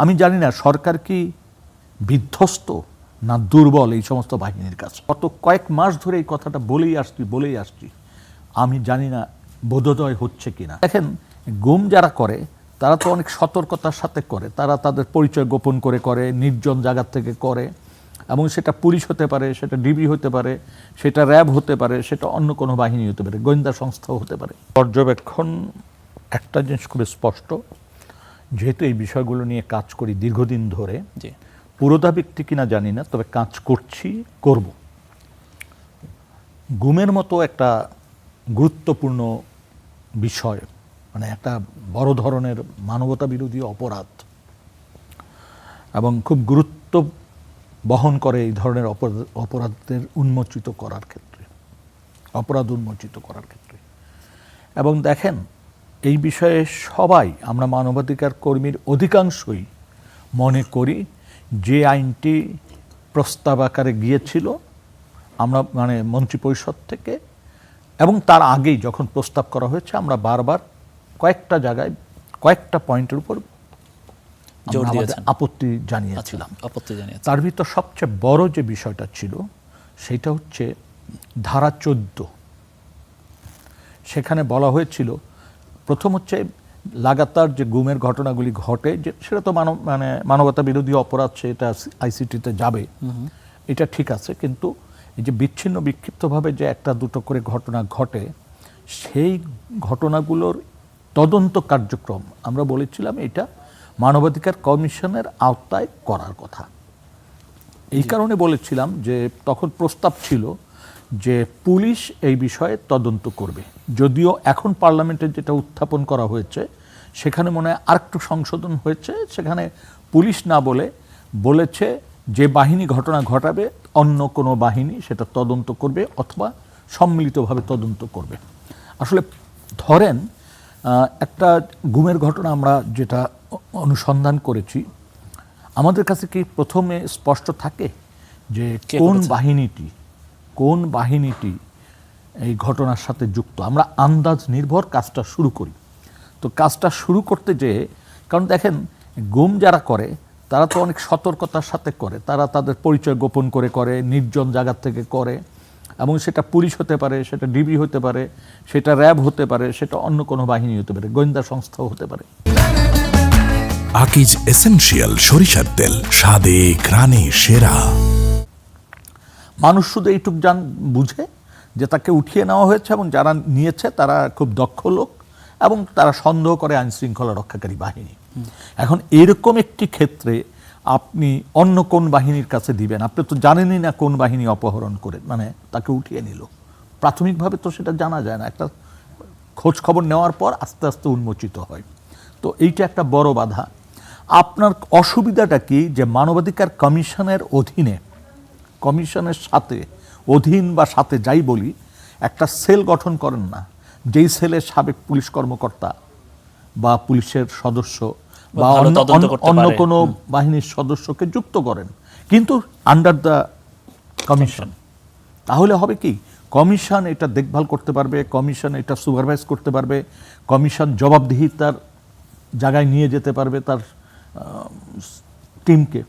আমি জানি না সরকার কি বিধ্বস্ত না দুর্বল এই সমস্ত বাহিনীর কাছে। গত কয়েক মাস ধরে এই কথাটা বলেই আসছি। আমি জানি না বোধোদয় হচ্ছে কিনা। দেখেন, গুম যারা করে তারা তো অনেক সতর্কতার সাথে করে, তারা তাদের পরিচয় গোপন করে নির্জন জায়গা থেকে করে, এবং সেটা পুলিশ হতে পারে, সেটা ডিবি হতে পারে, সেটা র্যাব হতে পারে, সেটা অন্য কোনো বাহিনী হতে পারে, গোয়েন্দা সংস্থাও হতে পারে। পর্যবেক্ষণ একটা জিনিস খুব স্পষ্ট, যেহেতু এই বিষয়গুলো নিয়ে কাজ করি দীর্ঘদিন ধরে, পুরোধা ব্যক্তি কিনা জানি না, তবে কাজ করব। গুমের মতো একটা গুরুত্বপূর্ণ বিষয়, মানে একটা বড় ধরনের মানবতা বিরোধী অপরাধ, এবং খুব গুরুত্ব বহন করে এই ধরনের অপরাধ উন্মোচিত করার ক্ষেত্রে। এবং দেখেন, এই বিষয়ে সবাই, আমরা মানবাধিকার কর্মীর অধিকাংশই মনে করি যে আইনটি প্রস্তাব আকারে গিয়েছিল আমরা মন্ত্রিপরিষদ থেকে, এবং তার আগেই যখন প্রস্তাব করা হয়েছে আমরা বারবার কয়েকটা জায়গায় কয়েকটা পয়েন্টের উপর আপত্তি জানিয়েছিলাম। তার ভিতর সবচেয়ে বড় যে বিষয়টা ছিল সেটা হচ্ছে ধারা 14। সেখানে বলা হয়েছিল, প্রথম হচ্ছে লাগাতার যে গুমের ঘটনাগুলি ঘটে, যে সেটা তো মানবতা বিরোধী অপরাধ, সেটা আইসিটিতে যাবে, এটা ঠিক আছে, কিন্তু এই যে বিচ্ছিন্ন বিক্ষিপ্তভাবে যে একটা দুটো করে ঘটনা ঘটে, সেই ঘটনাগুলোর তদন্ত কার্যক্রম আমরা বলেছিলাম এটা মানবাধিকার কমিশনের আওতায় করার কথা। এই কারণে বলেছিলাম যে তখন প্রস্তাব ছিল যে পুলিশ এই বিষয়ে তদন্ত করবে। যদিও এখন পার্লামেন্টে যেটা উত্থাপন করা হয়েছে সেখানে মনে হয় আরেকটু সংশোধন হয়েছে, সেখানে পুলিশ না বলেছে যে বাহিনী ঘটনা ঘটাবে অন্য কোনো বাহিনী সেটা তদন্ত করবে অথবা সম্মিলিতভাবে তদন্ত করবে। আসলে ধরেন একটা গুমের ঘটনা আমরা যেটা অনুসন্ধান করেছি, আমাদের কাছে কি প্রথমে স্পষ্ট থাকে যে কোন বাহিনীটি এই ঘটনার সাথে যুক্ত? আমরা আন্দাজ নির্ভর কাজটা শুরু করি। তো কাজটা শুরু করতে যেয়ে, কারণ দেখেন, গুম যারা করে তারা তো অনেক সতর্কতার সাথে করে, তারা তাদের পরিচয় গোপন করে নির্জন জায়গা থেকে করে, এবং সেটা পুলিশ হতে পারে, সেটা ডিবি হতে পারে, সেটা র্যাব হতে পারে, সেটা অন্য কোনো বাহিনী হতে পারে, গোয়েন্দা সংস্থাও হতে পারে। আকিজ এসেনশিয়াল সরিষার তেল, স্বাদে ঘ্রাণে সেরা। মানুষ শুধু এইটুক বুঝে যে তাকে উঠিয়ে নেওয়া হয়েছে, এবং যারা নিয়েছে তারা খুব দক্ষ লোক, এবং তারা সন্দেহ করে আইন শৃঙ্খলা রক্ষাকারী বাহিনী। এখন এরকম একটি ক্ষেত্রে আপনি অন্য কোন বাহিনীর কাছে দিবেন? আপনি তো জানেনই না কোন বাহিনী অপহরণ করে তাকে উঠিয়ে নিল। প্রাথমিকভাবে তো সেটা জানা যায় না, একটা খোঁজ খবর নেওয়ার পর আস্তে আস্তে উন্মোচিত হয়। তো এইটা একটা বড় বাধা। আপনার অসুবিধাটা কি, যে মানবাধিকার কমিশনের অধীনে, কমিশনের অধীন বা সাথে যাই বলি, একটা সেল গঠন করেন না, যেই সেলে সাবেক পুলিশ কর্মকর্তা বা পুলিশের সদস্য বা অন্য কোনো বাহিনীর সদস্যকে যুক্ত করেন, কিন্তু আন্ডার দ্য কমিশন। তাহলে হবে কি, কমিশন এটা দেখভাল করতে পারবে, কমিশন এটা সুপারভাইজ করতে পারবে, কমিশন জবাবদিহিতার জায়গায় নিয়ে যেতে পারবে তার টিমকে।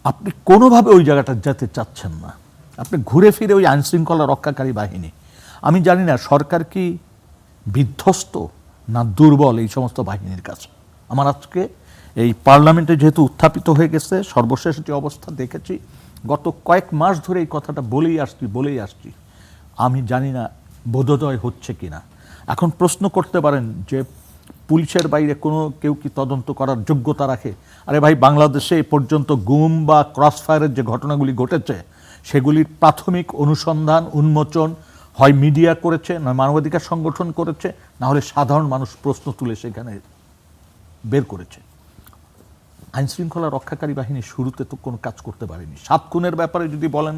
আপনি কোনোভাবে ওই জায়গাটা যেতে চাচ্ছেন না, আপনি ঘুরে ফিরে ওই আইনশৃঙ্খলা রক্ষাকারী বাহিনী। আমি জানি না সরকার কি বিধ্বস্ত না দুর্বল এই সমস্ত বাহিনীর কাছে। আমার আজকে এই পার্লামেন্টে যেহেতু উত্থাপিত হয়ে গেছে, সর্বশেষ যে অবস্থা দেখেছি, গত কয়েক মাস ধরে এই কথাটা বলেই আসছি। আমি জানি না বোধোদয় হচ্ছে কিনা। এখন প্রশ্ন করতে পারেন যে পুলিশের বাইরে কেউ কি তদন্ত করার যোগ্যতা রাখে? আরে ভাই, বাংলাদেশে এ পর্যন্ত গুম বা ক্রসফায়ারের যে ঘটনাগুলি ঘটেছে সেগুলির প্রাথমিক অনুসন্ধান উন্মোচন হয় মিডিয়া করেছে, নয় মানবাধিকার সংগঠন করেছে, না হলে সাধারণ মানুষ প্রশ্ন তুলে সেখানে বের করেছে। আইনশৃঙ্খলা রক্ষাকারী বাহিনী শুরুতে তো কোনো কাজ করতে পারেনি। 7 খুনের ব্যাপারে যদি বলেন,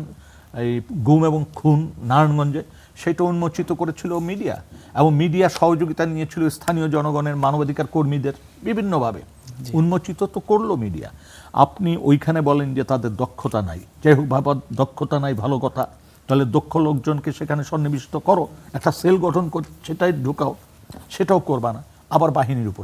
এই গুম এবং খুন নারায়ণগঞ্জে, সেটা উন্মোচিত করেছিল মিডিয়া, এবং মিডিয়া সহযোগিতা নিয়েছিল স্থানীয় জনগণের, মানবাধিকার কর্মীদের, বিভিন্নভাবে উন্মোচিত তো করলো মিডিয়া। আপনি ওইখানে বলেন যে তাদের দক্ষতা নাই, যাই হোক, দক্ষতা নাই ভালো কথা, তাহলে দক্ষ লোকজনকে সেখানে সন্নিবেশিত করো, একটা সেল গঠন করে সেটাই ঢুকাও, সেটাও করবা না, আবার বাহিনীর উপর